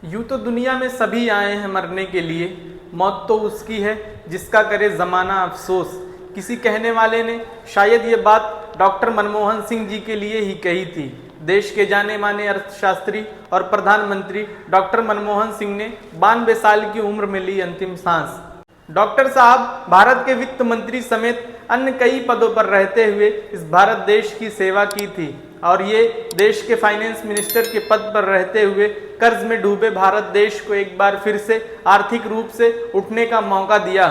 यूँ तो दुनिया में सभी आए हैं मरने के लिए, मौत तो उसकी है जिसका करे ज़माना अफसोस। किसी कहने वाले ने शायद ये बात डॉक्टर मनमोहन सिंह जी के लिए ही कही थी। देश के जाने माने अर्थशास्त्री और प्रधानमंत्री डॉक्टर मनमोहन सिंह ने 92 साल की उम्र में ली अंतिम सांस। डॉक्टर साहब भारत के वित्त मंत्री समेत अन्य कई पदों पर रहते हुए इस भारत देश की सेवा की थी और ये देश के फाइनेंस मिनिस्टर के पद पर रहते हुए कर्ज में डूबे भारत देश को एक बार फिर से आर्थिक रूप से उठने का मौका दिया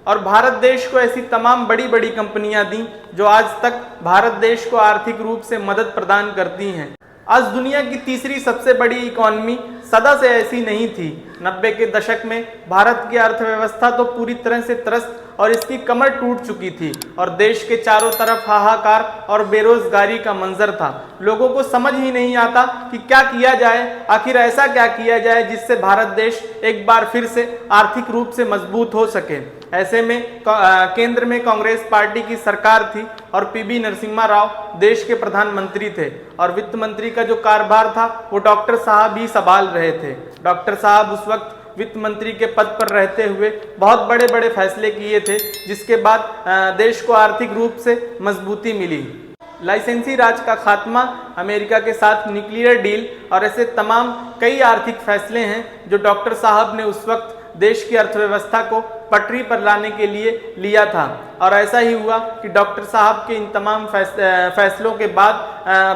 और भारत देश को ऐसी तमाम बड़ी बड़ी कंपनियां दी जो आज तक भारत देश को आर्थिक रूप से मदद प्रदान करती हैं। आज दुनिया की तीसरी सबसे बड़ी इकॉनमी सदा से ऐसी नहीं थी। 90 के दशक में भारत की अर्थव्यवस्था तो पूरी तरह से त्रस्त और इसकी कमर टूट चुकी थी और देश के चारों तरफ हाहाकार और बेरोजगारी का मंजर था। लोगों को समझ ही नहीं आता कि क्या किया जाए, आखिर ऐसा क्या किया जाए जिससे भारत देश एक बार फिर से आर्थिक रूप से मजबूत हो सके। ऐसे में केंद्र में कांग्रेस पार्टी की सरकार थी और पीवी नरसिम्हा राव देश के प्रधानमंत्री थे और वित्त मंत्री का जो कारभार था वो डॉक्टर साहब ही संभाल रहे थे। डॉक्टर साहब उस वक्त वित्त मंत्री के पद पर रहते हुए बहुत बड़े बड़े फैसले किए थे जिसके बाद देश को आर्थिक रूप से मजबूती मिली। लाइसेंसी राज का खात्मा, अमेरिका के साथ न्यूक्लियर डील और ऐसे तमाम कई आर्थिक फैसले हैं जो डॉक्टर साहब ने उस वक्त देश की अर्थव्यवस्था को पटरी पर लाने के लिए लिया था और ऐसा ही हुआ कि डॉक्टर साहब के इन तमाम फैसलों के बाद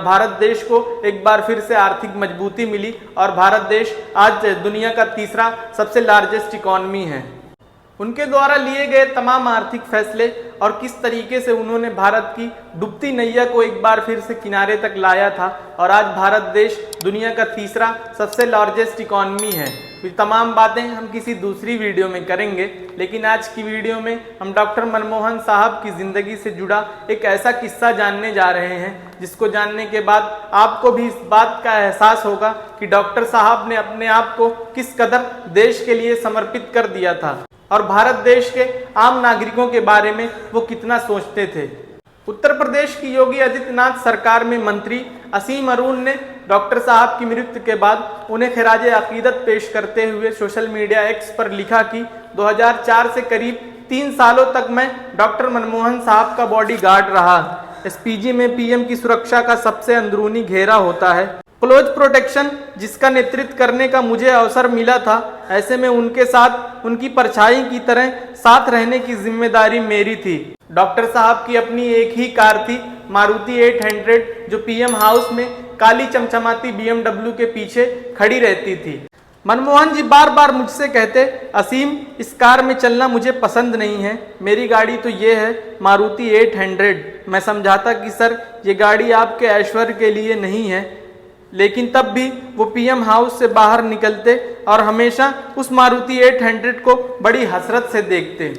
भारत देश को एक बार फिर से आर्थिक मजबूती मिली और भारत देश आज दुनिया का तीसरा सबसे लार्जेस्ट इकॉनमी है। उनके द्वारा लिए गए तमाम आर्थिक फैसले और किस तरीके से उन्होंने भारत की डूबती नैया को एक बार फिर से किनारे तक लाया था और आज भारत देश दुनिया का तीसरा सबसे लार्जेस्ट इकॉनमी है। ये तमाम बातें हम किसी दूसरी वीडियो में करेंगे, लेकिन आज की वीडियो में हम डॉक्टर मनमोहन साहब की ज़िंदगी से जुड़ा एक ऐसा किस्सा जानने जा रहे हैं जिसको जानने के बाद आपको भी इस बात का एहसास होगा कि डॉक्टर साहब ने अपने आप को किस कदर देश के लिए समर्पित कर दिया था और भारत देश के आम नागरिकों के बारे में वो कितना सोचते थे। उत्तर प्रदेश की योगी आदित्यनाथ सरकार में मंत्री असीम अरुण ने डॉक्टर साहब की मृत्यु के बाद उन्हें खिराज अकीदत पेश करते हुए सोशल मीडिया एक्स पर लिखा कि 2004 से करीब 3 सालों तक मैं डॉक्टर मनमोहन साहब का बॉडीगार्ड रहा। एसपीजी में पीएम की सुरक्षा का सबसे अंदरूनी घेरा होता है। क्लोज प्रोटेक्शन जिसका नेतृत्व करने का मुझे अवसर मिला था, ऐसे में उनके साथ उनकी परछाई की तरह साथ रहने की जिम्मेदारी मेरी थी। डॉक्टर साहब की अपनी एक ही कार थी, मारुति 800, जो पीएम हाउस में काली चमचमाती BMW के पीछे खड़ी रहती थी। मनमोहन जी बार बार मुझसे कहते, असीम इस कार में चलना मुझे पसंद नहीं है, मेरी गाड़ी तो ये है मारुति 800। मैं समझाता कि सर ये गाड़ी आपके ऐश्वर्य के लिए नहीं है, लेकिन तब भी वो पीएम हाउस से बाहर निकलते और हमेशा उस मारुति 800 को बड़ी हसरत से देखते।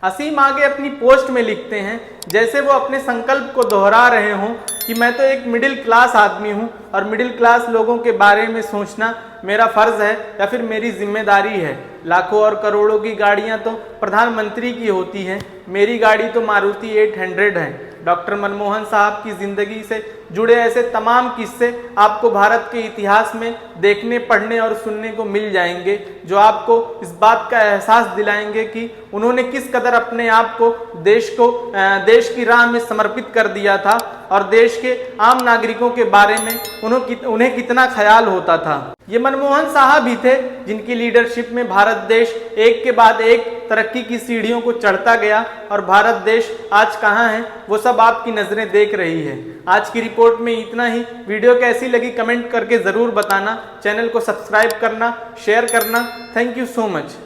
असीम आगे अपनी पोस्ट में लिखते हैं जैसे वो अपने संकल्प को दोहरा रहे हों कि मैं तो एक मिडिल क्लास आदमी हूँ और मिडिल क्लास लोगों के बारे में सोचना मेरा फर्ज है या फिर मेरी जिम्मेदारी है। लाखों और करोड़ों की गाड़ियाँ तो प्रधानमंत्री की होती हैं, मेरी गाड़ी तो मारुति 800 है। डॉक्टर मनमोहन साहब की जिंदगी से जुड़े ऐसे तमाम किस्से आपको भारत के इतिहास में देखने, पढ़ने और सुनने को मिल जाएंगे जो आपको इस बात का एहसास दिलाएंगे कि उन्होंने किस कदर अपने आप को देश की राह में समर्पित कर दिया था और देश के आम नागरिकों के बारे में उन्हें कितना ख्याल होता था। ये मनमोहन साहब ही थे जिनकी लीडरशिप में भारत देश एक के बाद एक तरक्की की सीढ़ियों को चढ़ता गया और भारत देश आज कहाँ है वो सब आपकी नजरें देख रही है। आज की रिपोर्ट में इतना ही। वीडियो कैसी लगी कमेंट करके जरूर बताना। चैनल को सब्सक्राइब करना, शेयर करना। Thank you so much.